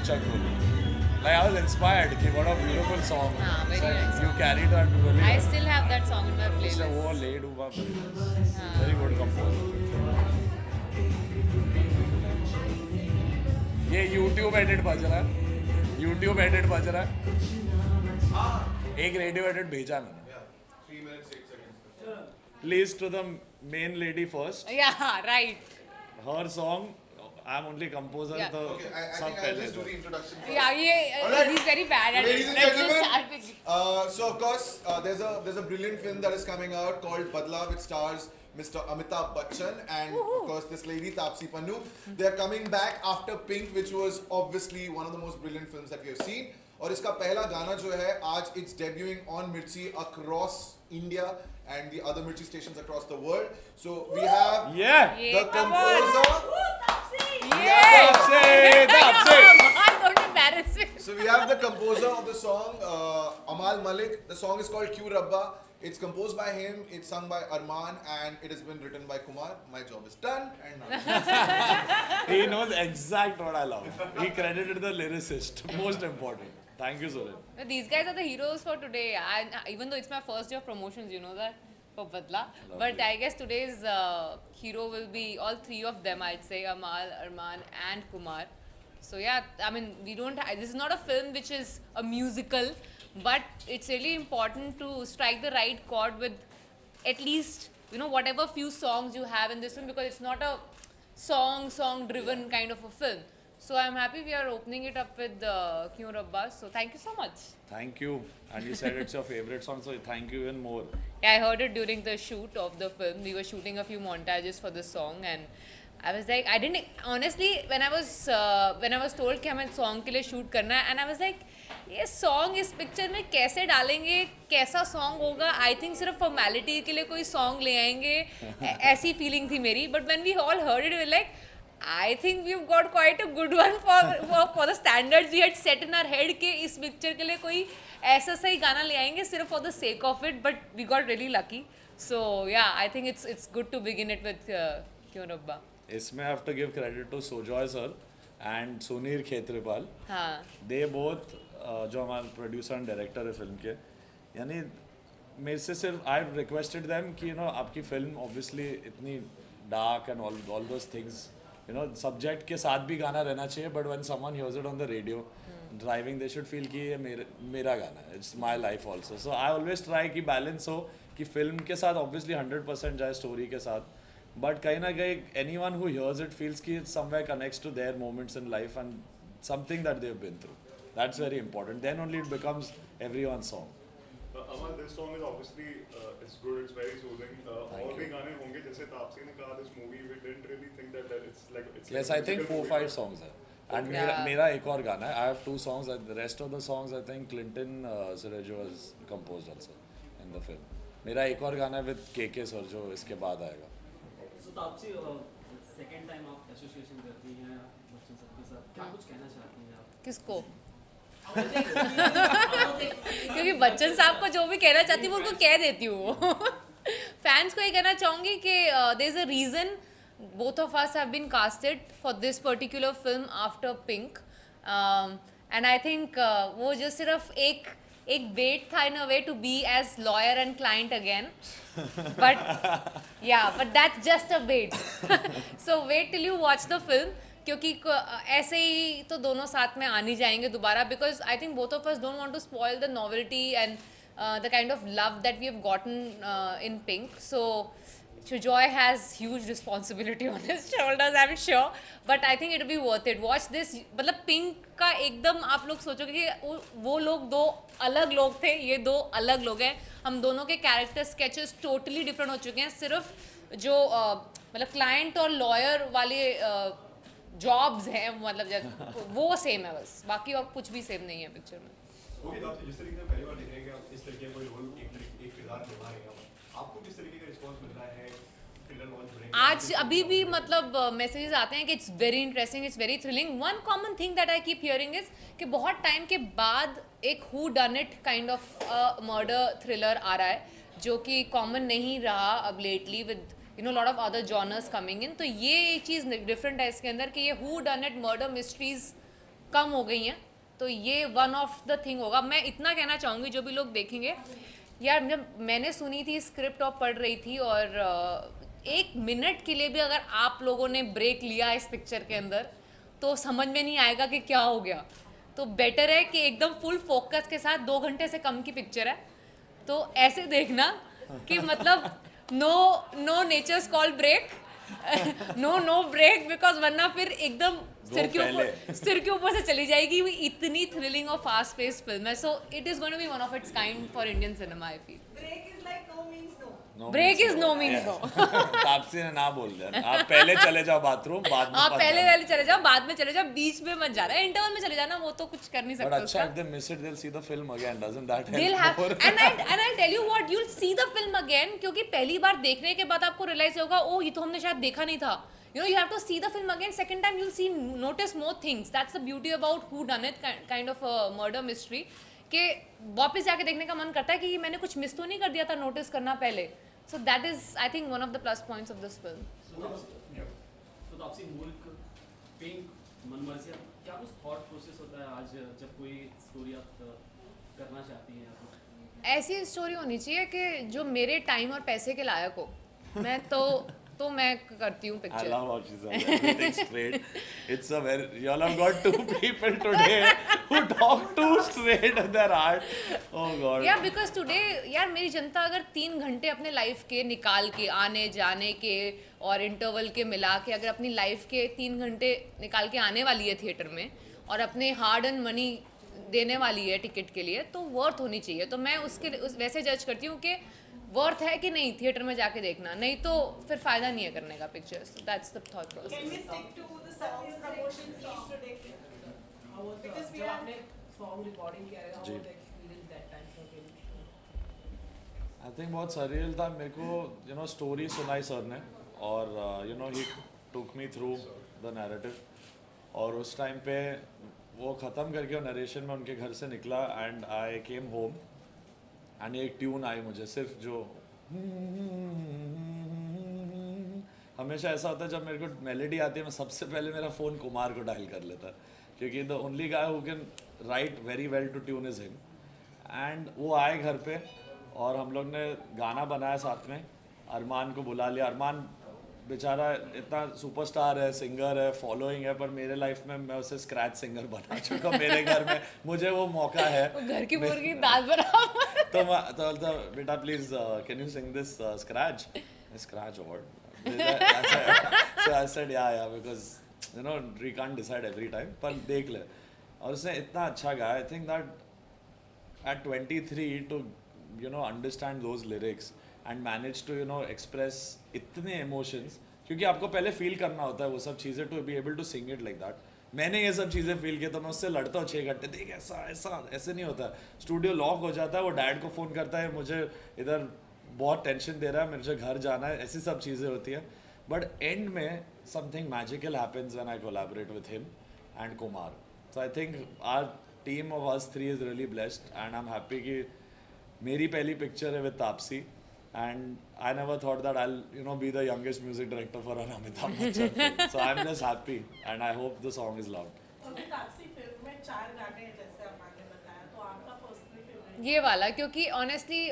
Bachchan role. Like I was inspired. कि what a beautiful song. very So, nice You carried that really. I well. still have that song in my So playlist. वो lead हुआ very good composer. ये YouTube edit बज रहा है. YouTube edit बज रहा है. एक radio edit भेजा मैंने. 3 minutes 8 seconds. Please to the main lady first. Yeah, right. Her song. I'm only composer. Yeah. तो Okay, I सब think I'll पहले just do दो. the introduction first. Yeah, Alright. he's very bad at Ladies it. and Let's just gentlemen, start with So of course, there's a brilliant film that is coming out called Badla, which stars Mr. Amitabh Bachchan and of course this lady Taapsee Pannu. They are coming back after Pink, which was obviously one of the most brilliant films that we have seen. और इसका पहला गाना जो है आज it's debuting on Mirchi across India and the other Mirchi stations across the world. So we have Yeah. the come on. composer. Taapsee. Don't embarrass me. So we have the composer of the song, Amal Malik. The song is called Q Rabba. It's composed by him, it's sung by Arman, and it has been written by Kumar. My job is done, and now. He knows exact what I love. He credited the lyricist. Most important. Thank you, Suren. These guys are the heroes for today. Even though it's my first day of promotions, you know that, for Badla. But I guess today's hero will be all three of them, I'd say, Amal, Arman and Kumar. So yeah, I mean, this is not a film which is a musical, but it's really important to strike the right chord with at least, whatever few songs you have in this film, because it's not a song driven kind of a film. So I'm happy we are opening it up with Kyun Rabba. So thank you so much. Thank you. And you said it's your favorite song, so thank you even more. Yeah, I heard it during the shoot of the film. We were shooting a few montages for the song, and I was like, I didn't honestly when I was told कि हमें song के लिए shoot करना है, and I was like, ये song इस picture में कैसे डालेंगे, कैसा song होगा? I think सिर्फ formality के लिए कोई song ले आएंगे, ऐसी feeling थी मेरी. But when we all heard it, we were like, I think we've got quite a good one for the standards we had set in our head कि इस picture के लिए कोई ऐसा सही गाना ले आएंगे सिर्फ for the sake of it. But we got really lucky. So yeah, I think it's good to begin it with Kyun Rabba. इसमें I have to give credit to Sojoy sir and Sunir Khetripal. हाँ. They both जो हमारे producer and director है film के, यानी मेरे से सिर्फ आई रिक्वेस्टेड देम कि आपकी फिल्म ऑब्वियसली इतनी dark and all those things subject के साथ भी गाना रहना चाहिए, but when someone hears it on the radio driving they should feel कि ये मेरा गाना है, it's my life also. So I always try कि बैलेंस हो कि फिल्म के साथ ऑब्वियसली 100% जाए स्टोरी के साथ, बट कहीं ना कहीं anyone who hears it feels कि it somewhere connects to their moments in life and something that they have been through. That's very important. Then only it becomes everyone's song. Amal, this song is obviously it's good. It's very soothing. और भी गाने होंगे जैसे तापसी ने कहा this movie. We didn't really think that it's Yes, like I think 4-5 songs है. And मेरा एक और गाना है. I have 2 songs. The rest of the songs I think Clinton Surejo has composed also in the film. मेरा एक और गाना है with KK sir जो इसके बाद आएगा. So तापसी second time आप association करती हैं बच्चन साहब के साथ, क्या कुछ कहना चाहती हैं आप? किसको? क्योंकि बच्चन साहब को जो भी कहना चाहती हूँ वो उनको कह देती हूँ. फैंस को ये कहना चाहूँगी कि there is a reason both of us have been casted for this particular film after Pink, and I think वो जो सिर्फ एक bait था in a way to be as lawyer and client again, but yeah, but that's just a bait. So wait till you watch the film. क्योंकि ऐसे ही तो दोनों साथ में आने जाएंगे दोबारा, because I think both of us don't want to spoil the novelty and the kind of love that we have gotten in Pink. So Sujoy has huge responsibility on his shoulders, I'm sure, but I think it'll be worth it. Watch this. मतलब pink का एकदम आप लोग सोचोगे कि वो लोग दो अलग लोग थे, ये दो अलग लोग हैं. हम दोनों के कैरेक्टर स्केचेस टोटली डिफरेंट हो चुके हैं. सिर्फ जो मतलब क्लाइंट और लॉयर वाले जॉब्स हैं, मतलब वो सेम है बस, बाकी और कुछ भी सेम नहीं है पिक्चर में. जिस तरीके से पहली बार देखेंगे आप इस तरीके का कोई रोल एक किरदार निभा रहे हैं, आपको किस तरीके का रिस्पांस मिल रहा है? आज अभी भी मतलब मैसेजेस आते हैं कि it's very interesting, it's very thrilling. One common thing that I keep hearing is कि बहुत टाइम के बाद एक whodunit kind of murder thriller आ रहा है, जो कि कॉमन नहीं रहा अब lately with lot of other genres coming in. तो ये एक चीज़ डिफरेंट है इसके अंदर कि ये whodunit murder mysteries कम हो गई हैं, तो ये वन ऑफ द थिंग होगा। मैं इतना कहना चाहूँगी जो भी लोग देखेंगे, यार जब मैंने सुनी थी स्क्रिप्ट और पढ़ रही थी, और 1 मिनट के लिए भी अगर आप लोगों ने ब्रेक लिया इस पिक्चर के अंदर तो समझ में नहीं आएगा कि क्या हो गया। तो बेटर है कि एकदम फुल फोकस के साथ, 2 घंटे से कम की पिक्चर है तो ऐसे देखना कि मतलब no nature's call break, no break, because वरना फिर एकदम सिर के ऊपर से चली जाएगी। वो इतनी थ्रिलिंग और फास्ट पेस्ड फिल्म है, so it is going to be one of its kind for Indian cinema I feel. Break is no means no. Taapsee ने ना बोल दिया, आप पहले चले जाओ बाथरूम, बाद में आप पहले चले जाओ, बाद में चले जाओ, बीच में मत जाना, इंटरवल में चले जाना, वो तो कुछ कर नहीं सकते। But अच्छा, if they miss it, they'll see the film again. Doesn't that help They'll have, more? and I'll tell you what, you'll see the film again, क्योंकि पहली बार देखने के बाद आपको रियलाइज होगा, ओ ये तो हमने शायद देखा नहीं था। You know, you have to see the film again. Second time, you'll see, notice more things. That's the beauty about who done it, kind of a murder mystery. कि वापस जाके देखने का मन करता है कि मैंने कुछ मिस तो नहीं कर दिया था नोटिस करना पहले। So that is, I think, one of the plus points of this film. तो तापसी, मुल्क, पिंक, मनमर्जियाँ, क्या कुछ थॉट प्रोसेस होता है आज जब कोई स्टोरी आप करना चाहती हैं? ऐसी स्टोरी होनी चाहिए कि जो मेरे टाइम और पैसे के लायक हो। मैं तो मैं करती हूँ I picture. love how she says everything straight. It's a very, you all have got 2 people today who talk too straight in their heart. Oh God. यार बिकॉज टुडे, यार मेरी जनता अगर 3 घंटे अपने लाइफ के निकाल के, आने जाने के और इंटरवल के मिला के, अगर अपनी लाइफ के 3 घंटे निकाल के आने वाली है थिएटर में और अपने हार्ड एंड मनी देने वाली है टिकट के लिए, तो वर्थ होनी चाहिए। तो मैं वैसे जज करती हूँ कि वर्थ है कि नहीं थिएटर में जाके देखना, नहीं तो फिर फायदा नहीं है करने का pictures. That's the thought process. Can we stick to the songs promotion piece today? Because we जब have आपने सॉन्ग रिकॉर्डिंग किया है, how was the experience that time for you? I think बहुत सरियल था मेरे को, स्टोरी सुनाई sir ने और he took me through the narrative, और उस टाइम पे वो ख़त्म करके नरेशन में उनके घर से निकला and I came home and एक ट्यून आई मुझे सिर्फ जो हमेशा ऐसा होता है जब मेरे को मेलेडी आती है मैं सबसे पहले मेरा फ़ोन कुमार को डायल कर लेता, क्योंकि the only guy who can write very well to tune is him. And वो आए घर पे और हम लोग ने गाना बनाया साथ में, अरमान को बुला लिया। अरमान बेचारा इतना सुपरस्टार है, सिंगर है, फॉलोइंग है, पर मेरे लाइफ में मैं उसे स्क्रैच सिंगर बना चुका। मेरे घर में मुझे वो मौका है, घर की मुर्गी दाल बराबर। तो बेटा please can you sing this scratch award? So I said yeah because we can't decide every time, पर देख ले। और उसने इतना अच्छा गाया। I think that at 23 to understand those lyrics and manage to express इतने emotions, क्योंकि आपको पहले फील करना होता है वो सब चीज़ें to be able to sing it like that। मैंने ये सब चीज़ें फील किया तो मैं उससे लड़ता हूँ 6 घंटे, देख ऐसे नहीं होता। स्टूडियो लॉक हो जाता है, वो डैड को फ़ोन करता है मुझे इधर बहुत टेंशन दे रहा है, मुझे घर जाना है, ऐसी सब चीज़ें होती है। बट एंड में something magical happens when I collaborate with him and Kumar. So I think our team of us 3 is really blessed and I am happy कि मेरी पहली पिक्चर है with Taapsee and I never thought that I'll be the youngest music director for an Amitabh Bachchan film. So I'm just happy and I hope the song is loved. Taapsee film में 4 गाने हैं जैसे आपने बताया, तो आपका पर्सनल फेवरेट ये वाला, क्योंकि ऑनेस्टली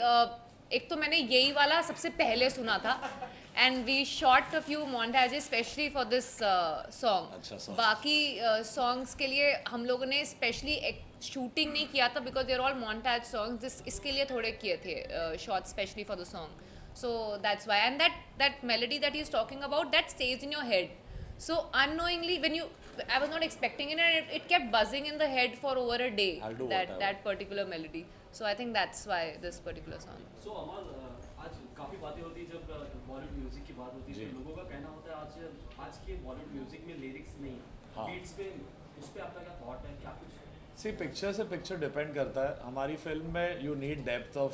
एक तो मैंने यही वाला सबसे पहले सुना था and we shot a few montages specially for this song. अच्छा song। बाकी सॉन्ग्स के लिए हम लोगों ने स्पेशली शूटिंग नहीं किया था because there all montage songs, इसके लिए थोड़े किए थे shot specially for the song. So that's why, and that melody that he is talking about that stage in your head. So unknowingly, when I was not expecting it, and it kept buzzing in the head for over a day. I'll do that whatever. particular melody. So I think that's why this particular song. सो अमल, आज काफ़ी बातें होती है जब Bollywood music की बात होती है, जी। तो लोगों का कहना होता है आज के बॉलीवुड म्यूजिक में लिरिक्स नहीं, हाँ। बीट्स पे, उस पे आपका क्या थॉट है, क्या कुछ? सी पिक्चर से पिक्चर डिपेंड करता है। हमारी फिल्म में यू नीड डेप्थ ऑफ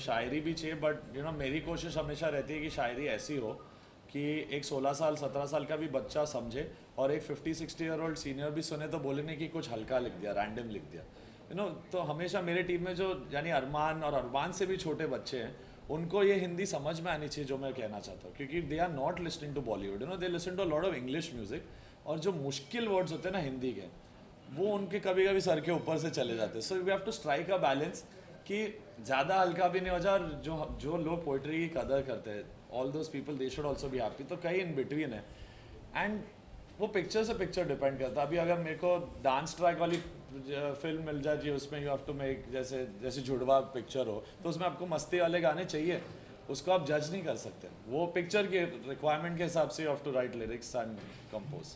शायरी भी चाहिए, बट मेरी कोशिश हमेशा रहती है कि शायरी ऐसी हो कि एक 16 साल 17 साल का भी बच्चा समझे और एक 50-60 ईयर ओल्ड सीनियर भी सुने तो बोले नहीं कि कुछ हल्का लिख दिया, रैंडम लिख दिया। तो हमेशा मेरे टीम में जो यानी अरमान और अरमान से भी छोटे बच्चे हैं, उनको ये हिंदी समझ में आनी चाहिए जो मैं कहना चाहता हूँ, क्योंकि they are not listening to Bollywood, they listen to lot of English music, और जो मुश्किल वर्ड्स होते हैं ना हिंदी के, वो उनके कभी कभी सर के ऊपर से चले जाते हैं. So we have to strike a balance कि ज़्यादा हल्का भी नहीं हो जाए, और जो लोग पोइट्री की कदर करते हैं, all those people they should also be happy. तो कहीं इन बिटवीन है. एंड वो पिक्चर से पिक्चर डिपेंड करता है. अभी अगर मेरे को डांस ट्रैक वाली फिल्म मिल जाए जी, उसमें यू हैव टू मेक जैसे जुड़वा पिक्चर हो, तो उसमें आपको मस्ती वाले गाने चाहिए, उसको आप जज नहीं कर सकते. वो पिक्चर के रिक्वायरमेंट के हिसाब से you have to write lyrics and compose.